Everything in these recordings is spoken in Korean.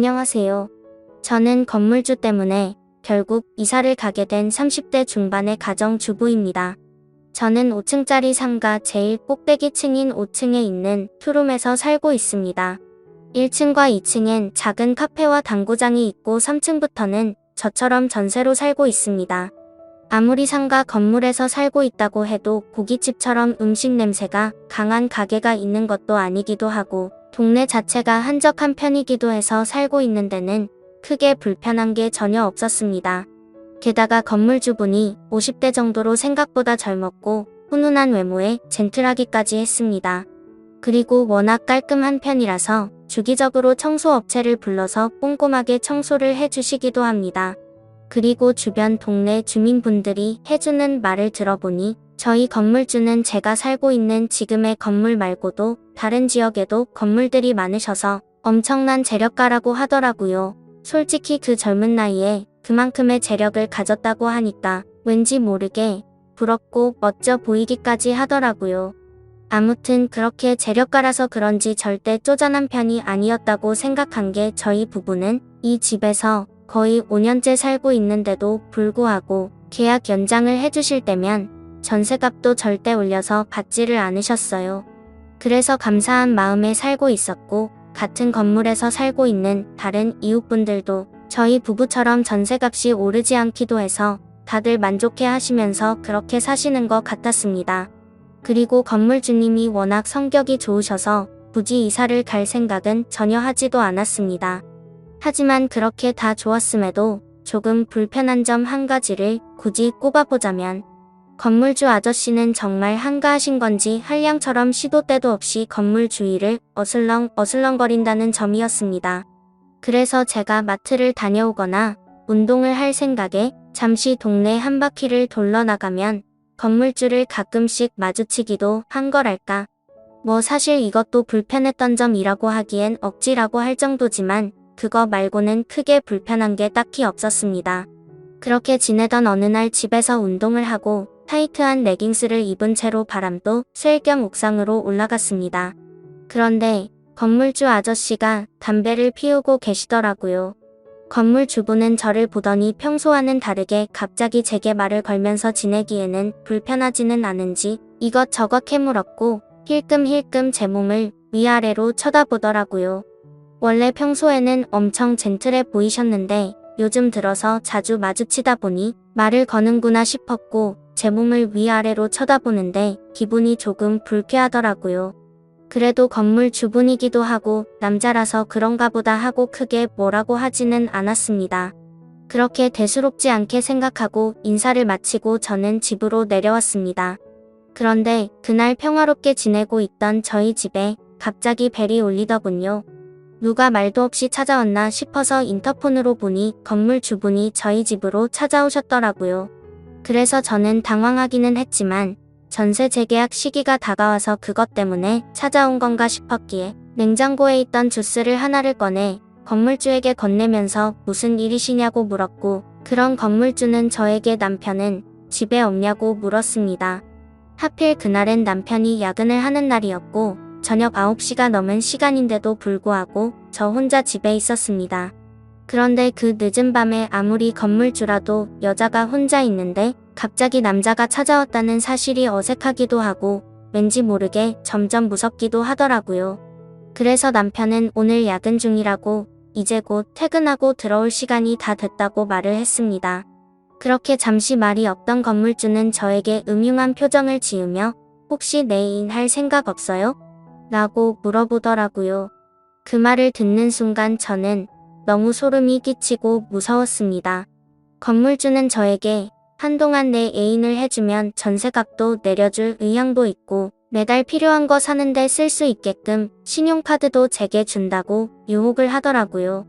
안녕하세요. 저는 건물주 때문에 결국 이사를 가게 된 30대 중반의 가정주부입니다. 저는 5층짜리 상가 제일 꼭대기층인 5층에 있는 투룸에서 살고 있습니다. 1층과 2층엔 작은 카페와 당구장이 있고 3층부터는 저처럼 전세로 살고 있습니다. 아무리 상가 건물에서 살고 있다고 해도 고깃집처럼 음식 냄새가 강한 가게가 있는 것도 아니기도 하고 동네 자체가 한적한 편이기도 해서 살고 있는 데는 크게 불편한 게 전혀 없었습니다. 게다가 건물주분이 50대 정도로 생각보다 젊었고 훈훈한 외모에 젠틀하기까지 했습니다. 그리고 워낙 깔끔한 편이라서 주기적으로 청소업체를 불러서 꼼꼼하게 청소를 해주시기도 합니다. 그리고 주변 동네 주민분들이 해주는 말을 들어보니 저희 건물주는 제가 살고 있는 지금의 건물 말고도 다른 지역에도 건물들이 많으셔서 엄청난 재력가라고 하더라고요. 솔직히 그 젊은 나이에 그만큼의 재력을 가졌다고 하니까 왠지 모르게 부럽고 멋져 보이기까지 하더라고요. 아무튼 그렇게 재력가라서 그런지 절대 쪼잔한 편이 아니었다고 생각한 게 저희 부부는 이 집에서 거의 5년째 살고 있는데도 불구하고 계약 연장을 해주실 때면 전세값도 절대 올려서 받지를 않으셨어요. 그래서 감사한 마음에 살고 있었고 같은 건물에서 살고 있는 다른 이웃분들도 저희 부부처럼 전세값이 오르지 않기도 해서 다들 만족해 하시면서 그렇게 사시는 것 같았습니다. 그리고 건물주님이 워낙 성격이 좋으셔서 굳이 이사를 갈 생각은 전혀 하지도 않았습니다. 하지만 그렇게 다 좋았음에도 조금 불편한 점 한 가지를 굳이 꼽아보자면 건물주 아저씨는 정말 한가하신 건지 한량처럼 시도 때도 없이 건물 주위를 어슬렁거린다는 점이었습니다. 그래서 제가 마트를 다녀오거나 운동을 할 생각에 잠시 동네 한 바퀴를 돌러 나가면 건물주를 가끔씩 마주치기도 한 거랄까. 뭐 사실 이것도 불편했던 점이라고 하기엔 억지라고 할 정도지만 그거 말고는 크게 불편한 게 딱히 없었습니다. 그렇게 지내던 어느 날 집에서 운동을 하고 타이트한 레깅스를 입은 채로 바람도 쐴 겸 옥상으로 올라갔습니다. 그런데 건물주 아저씨가 담배를 피우고 계시더라고요. 건물주부는 저를 보더니 평소와는 다르게 갑자기 제게 말을 걸면서 지내기에는 불편하지는 않은지 이것저것 캐물었고 힐끔힐끔 제 몸을 위아래로 쳐다보더라고요. 원래 평소에는 엄청 젠틀해 보이셨는데 요즘 들어서 자주 마주치다 보니 말을 거는구나 싶었고 제 몸을 위아래로 쳐다보는데 기분이 조금 불쾌하더라고요. 그래도 건물 주분이기도 하고 남자라서 그런가 보다 하고 크게 뭐라고 하지는 않았습니다. 그렇게 대수롭지 않게 생각하고 인사를 마치고 저는 집으로 내려왔습니다. 그런데 그날 평화롭게 지내고 있던 저희 집에 갑자기 벨이 울리더군요. 누가 말도 없이 찾아왔나 싶어서 인터폰으로 보니 건물 주분이 저희 집으로 찾아오셨더라고요. 그래서 저는 당황하기는 했지만 전세 재계약 시기가 다가와서 그것 때문에 찾아온 건가 싶었기에 냉장고에 있던 주스를 하나를 꺼내 건물주에게 건네면서 무슨 일이시냐고 물었고 그런 건물주는 저에게 남편은 집에 없냐고 물었습니다. 하필 그날은 남편이 야근을 하는 날이었고 저녁 9시가 넘은 시간인데도 불구하고 저 혼자 집에 있었습니다. 그런데 그 늦은 밤에 아무리 건물주라도 여자가 혼자 있는데 갑자기 남자가 찾아왔다는 사실이 어색하기도 하고 왠지 모르게 점점 무섭기도 하더라고요. 그래서 남편은 오늘 야근 중이라고 이제 곧 퇴근하고 들어올 시간이 다 됐다고 말을 했습니다. 그렇게 잠시 말이 없던 건물주는 저에게 음흉한 표정을 지으며 혹시 내 애인 할 생각 없어요? 라고 물어보더라고요. 그 말을 듣는 순간 저는 너무 소름이 끼치고 무서웠습니다. 건물주는 저에게 한동안 내 애인을 해주면 전세값도 내려줄 의향도 있고 매달 필요한 거 사는데 쓸 수 있게끔 신용카드도 제게 준다고 유혹을 하더라고요.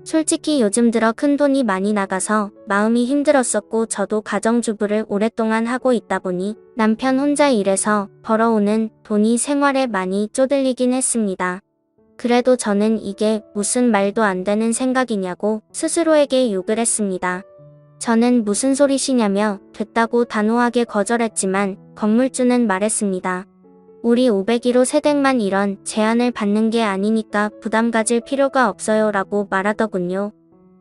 솔직히 요즘 들어 큰돈이 많이 나가서 마음이 힘들었었고 저도 가정주부를 오랫동안 하고 있다 보니 남편 혼자 일해서 벌어오는 돈이 생활에 많이 쪼들리긴 했습니다. 그래도 저는 이게 무슨 말도 안 되는 생각이냐고 스스로에게 욕을 했습니다. 저는 무슨 소리시냐며 됐다고 단호하게 거절했지만 건물주는 말했습니다. 우리 501호 세댁만 이런 제안을 받는 게 아니니까 부담 가질 필요가 없어요 라고 말하더군요.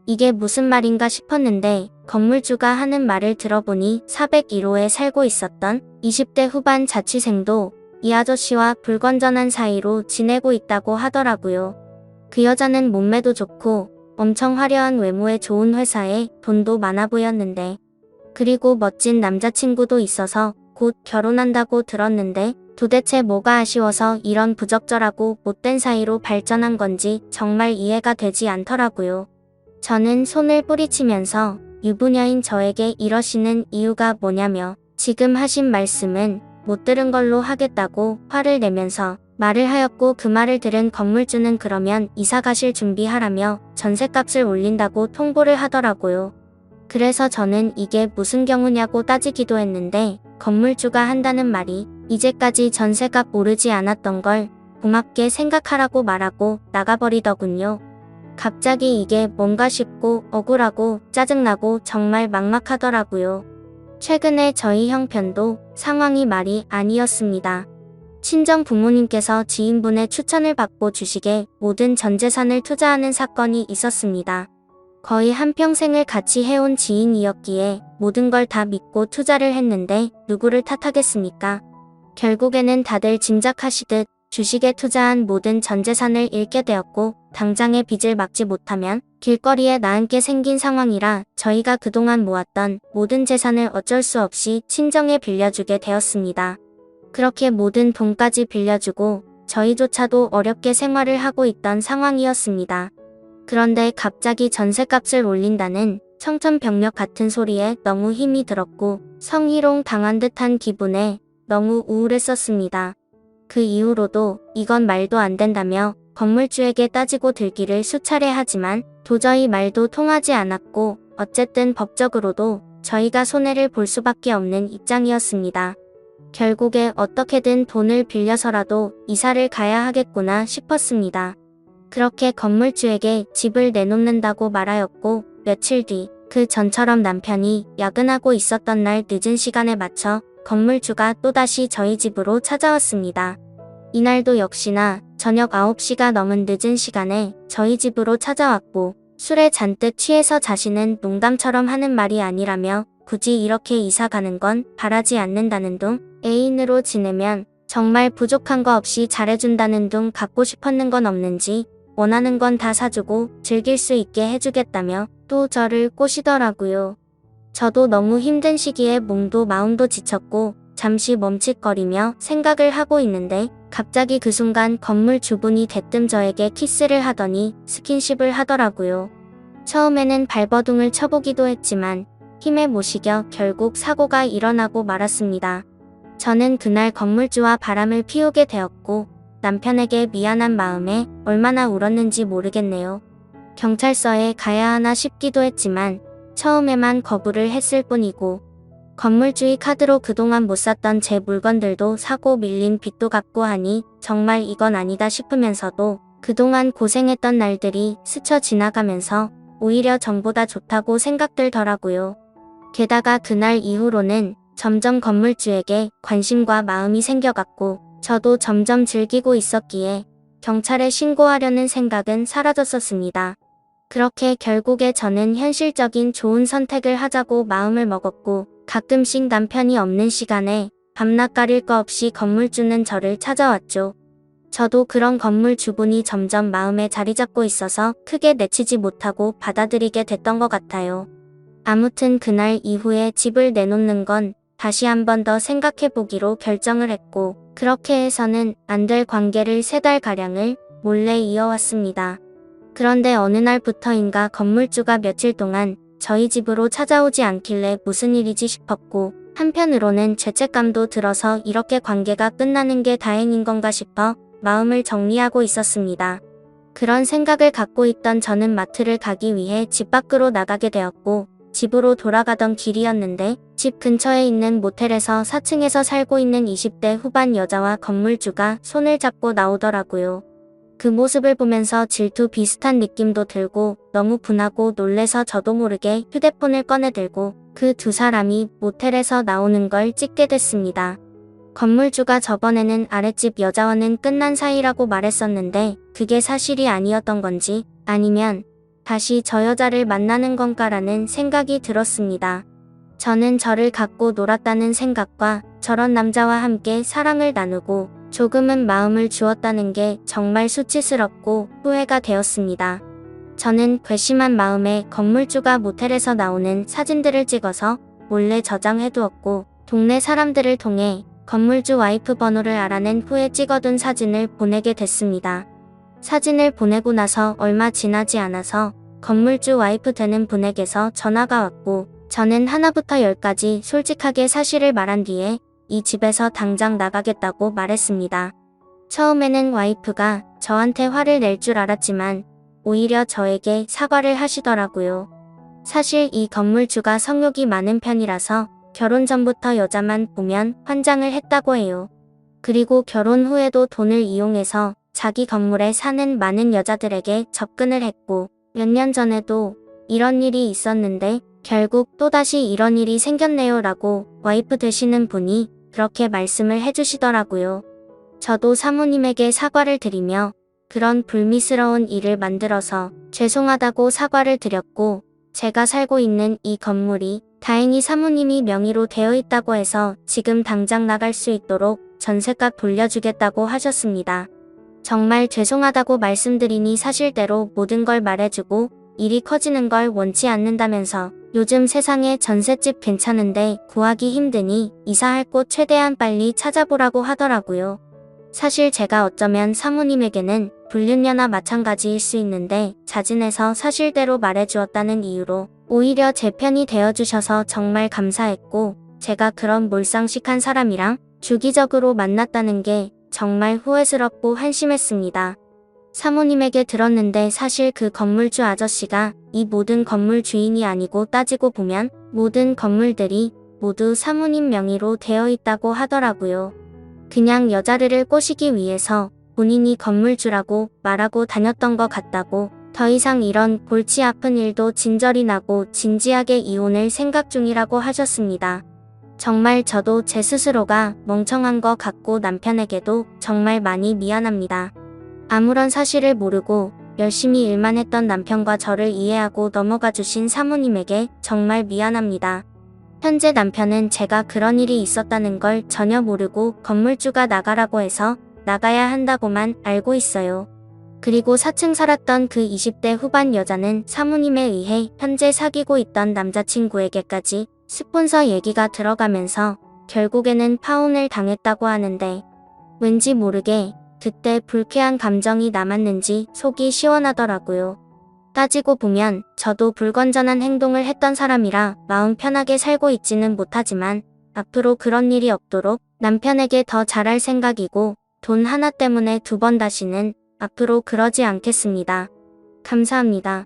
이게 무슨 말인가 싶었는데 건물주가 하는 말을 들어보니 401호에 살고 있었던 20대 후반 자취생도 이 아저씨와 불건전한 사이로 지내고 있다고 하더라고요. 그 여자는 몸매도 좋고 엄청 화려한 외모에 좋은 회사에 돈도 많아 보였는데, 그리고 멋진 남자친구도 있어서 곧 결혼한다고 들었는데 도대체 뭐가 아쉬워서 이런 부적절하고 못된 사이로 발전한 건지 정말 이해가 되지 않더라고요. 저는 손을 뿌리치면서 유부녀인 저에게 이러시는 이유가 뭐냐며 지금 하신 말씀은 못 들은 걸로 하겠다고 화를 내면서 말을 하였고, 그 말을 들은 건물주는 그러면 이사 가실 준비하라며 전셋값을 올린다고 통보를 하더라고요. 그래서 저는 이게 무슨 경우냐고 따지기도 했는데 건물주가 한다는 말이 이제까지 전셋값 오르지 않았던 걸 고맙게 생각하라고 말하고 나가버리더군요. 갑자기 이게 뭔가 싶고 억울하고 짜증나고 정말 막막하더라고요. 최근에 저희 형편도 상황이 말이 아니었습니다. 친정 부모님께서 지인분의 추천을 받고 주식에 모든 전 재산을 투자하는 사건이 있었습니다. 거의 한평생을 같이 해온 지인이었기에 모든 걸 다 믿고 투자를 했는데 누구를 탓하겠습니까? 결국에는 다들 짐작하시듯 주식에 투자한 모든 전 재산을 잃게 되었고, 당장의 빚을 막지 못하면 길거리에 나앉게 생긴 상황이라 저희가 그동안 모았던 모든 재산을 어쩔 수 없이 친정에 빌려주게 되었습니다. 그렇게 모든 돈까지 빌려주고 저희조차도 어렵게 생활을 하고 있던 상황이었습니다. 그런데 갑자기 전셋값을 올린다는 청천벽력 같은 소리에 너무 힘이 들었고 성희롱 당한 듯한 기분에 너무 우울했었습니다. 그 이후로도 이건 말도 안 된다며 건물주에게 따지고 들기를 수차례 하지만 도저히 말도 통하지 않았고, 어쨌든 법적으로도 저희가 손해를 볼 수밖에 없는 입장이었습니다. 결국에 어떻게든 돈을 빌려서라도 이사를 가야 하겠구나 싶었습니다. 그렇게 건물주에게 집을 내놓는다고 말하였고, 며칠 뒤 그 전처럼 남편이 야근하고 있었던 날 늦은 시간에 맞춰 건물주가 또다시 저희 집으로 찾아왔습니다. 이날도 역시나 저녁 9시가 넘은 늦은 시간에 저희 집으로 찾아왔고, 술에 잔뜩 취해서 자신은 농담처럼 하는 말이 아니라며 굳이 이렇게 이사 가는 건 바라지 않는다는 둥, 애인으로 지내면 정말 부족한 거 없이 잘해준다는 둥, 갖고 싶었는 건 없는지 원하는 건 다 사주고 즐길 수 있게 해주겠다며 또 저를 꼬시더라고요. 저도 너무 힘든 시기에 몸도 마음도 지쳤고 잠시 멈칫거리며 생각을 하고 있는데 갑자기 그 순간 건물 주분이 대뜸 저에게 키스를 하더니 스킨십을 하더라고요. 처음에는 발버둥을 쳐보기도 했지만 힘에 못 이겨 결국 사고가 일어나고 말았습니다. 저는 그날 건물주와 바람을 피우게 되었고 남편에게 미안한 마음에 얼마나 울었는지 모르겠네요. 경찰서에 가야 하나 싶기도 했지만 처음에만 거부를 했을 뿐이고, 건물주의 카드로 그동안 못 샀던 제 물건들도 사고 밀린 빚도 갚고 하니 정말 이건 아니다 싶으면서도 그동안 고생했던 날들이 스쳐 지나가면서 오히려 전보다 좋다고 생각들더라고요. 게다가 그날 이후로는 점점 건물주에게 관심과 마음이 생겨갔고 저도 점점 즐기고 있었기에 경찰에 신고하려는 생각은 사라졌었습니다. 그렇게 결국에 저는 현실적인 좋은 선택을 하자고 마음을 먹었고, 가끔씩 남편이 없는 시간에 밤낮 가릴 거 없이 건물주는 저를 찾아왔죠. 저도 그런 건물 주분이 점점 마음에 자리 잡고 있어서 크게 내치지 못하고 받아들이게 됐던 것 같아요. 아무튼 그날 이후에 집을 내놓는 건 다시 한 번 더 생각해보기로 결정을 했고, 그렇게 해서는 안 될 관계를 3달가량을 몰래 이어왔습니다. 그런데 어느 날부터인가 건물주가 며칠 동안 저희 집으로 찾아오지 않길래 무슨 일이지 싶었고, 한편으로는 죄책감도 들어서 이렇게 관계가 끝나는 게 다행인 건가 싶어 마음을 정리하고 있었습니다. 그런 생각을 갖고 있던 저는 마트를 가기 위해 집 밖으로 나가게 되었고, 집으로 돌아가던 길이었는데 집 근처에 있는 모텔에서 4층에서 살고 있는 20대 후반 여자와 건물주가 손을 잡고 나오더라고요. 그 모습을 보면서 질투 비슷한 느낌도 들고 너무 분하고 놀래서 저도 모르게 휴대폰을 꺼내들고 그 두 사람이 모텔에서 나오는 걸 찍게 됐습니다. 건물주가 저번에는 아랫집 여자와는 끝난 사이라고 말했었는데 그게 사실이 아니었던 건지 아니면 다시 저 여자를 만나는 건가라는 생각이 들었습니다. 저는 저를 갖고 놀았다는 생각과 저런 남자와 함께 사랑을 나누고 조금은 마음을 주었다는 게 정말 수치스럽고 후회가 되었습니다. 저는 괘씸한 마음에 건물주가 모텔에서 나오는 사진들을 찍어서 몰래 저장해두었고 동네 사람들을 통해 건물주 와이프 번호를 알아낸 후에 찍어둔 사진을 보내게 됐습니다. 사진을 보내고 나서 얼마 지나지 않아서 건물주 와이프 되는 분에게서 전화가 왔고 저는 하나부터 열까지 솔직하게 사실을 말한 뒤에 이 집에서 당장 나가겠다고 말했습니다. 처음에는 와이프가 저한테 화를 낼 줄 알았지만 오히려 저에게 사과를 하시더라고요. 사실 이 건물주가 성욕이 많은 편이라서 결혼 전부터 여자만 보면 환장을 했다고 해요. 그리고 결혼 후에도 돈을 이용해서 자기 건물에 사는 많은 여자들에게 접근을 했고 몇 년 전에도 이런 일이 있었는데 결국 또다시 이런 일이 생겼네요 라고 와이프 되시는 분이 그렇게 말씀을 해주시더라고요. 저도 사모님에게 사과를 드리며 그런 불미스러운 일을 만들어서 죄송하다고 사과를 드렸고 제가 살고 있는 이 건물이 다행히 사모님이 명의로 되어 있다고 해서 지금 당장 나갈 수 있도록 전셋값 돌려주겠다고 하셨습니다. 정말 죄송하다고 말씀드리니 사실대로 모든 걸 말해주고 일이 커지는 걸 원치 않는다면서 요즘 세상에 전셋집 괜찮은데 구하기 힘드니 이사할 곳 최대한 빨리 찾아보라고 하더라고요. 사실 제가 어쩌면 사모님에게는 불륜녀나 마찬가지일 수 있는데 자진해서 사실대로 말해주었다는 이유로 오히려 제 편이 되어주셔서 정말 감사했고 제가 그런 몰상식한 사람이랑 주기적으로 만났다는 게 정말 후회스럽고 한심했습니다. 사모님에게 들었는데 사실 그 건물주 아저씨가 이 모든 건물 주인이 아니고 따지고 보면 모든 건물들이 모두 사모님 명의로 되어 있다고 하더라고요. 그냥 여자들을 꼬시기 위해서 본인이 건물주라고 말하고 다녔던 것 같다고 더 이상 이런 골치 아픈 일도 진절이 나고 진지하게 이혼을 생각 중이라고 하셨습니다. 정말 저도 제 스스로가 멍청한 것 같고 남편에게도 정말 많이 미안합니다. 아무런 사실을 모르고 열심히 일만 했던 남편과 저를 이해하고 넘어가 주신 사모님에게 정말 미안합니다. 현재 남편은 제가 그런 일이 있었다는 걸 전혀 모르고 건물주가 나가라고 해서 나가야 한다고만 알고 있어요. 그리고 4층 살았던 그 20대 후반 여자는 사모님에 의해 현재 사귀고 있던 남자친구에게까지 스폰서 얘기가 들어가면서 결국에는 파혼을 당했다고 하는데 왠지 모르게 그때 불쾌한 감정이 남았는지 속이 시원하더라고요. 따지고 보면 저도 불건전한 행동을 했던 사람이라 마음 편하게 살고 있지는 못하지만 앞으로 그런 일이 없도록 남편에게 더 잘할 생각이고 돈 하나 때문에 두 번 다시는 앞으로 그러지 않겠습니다. 감사합니다.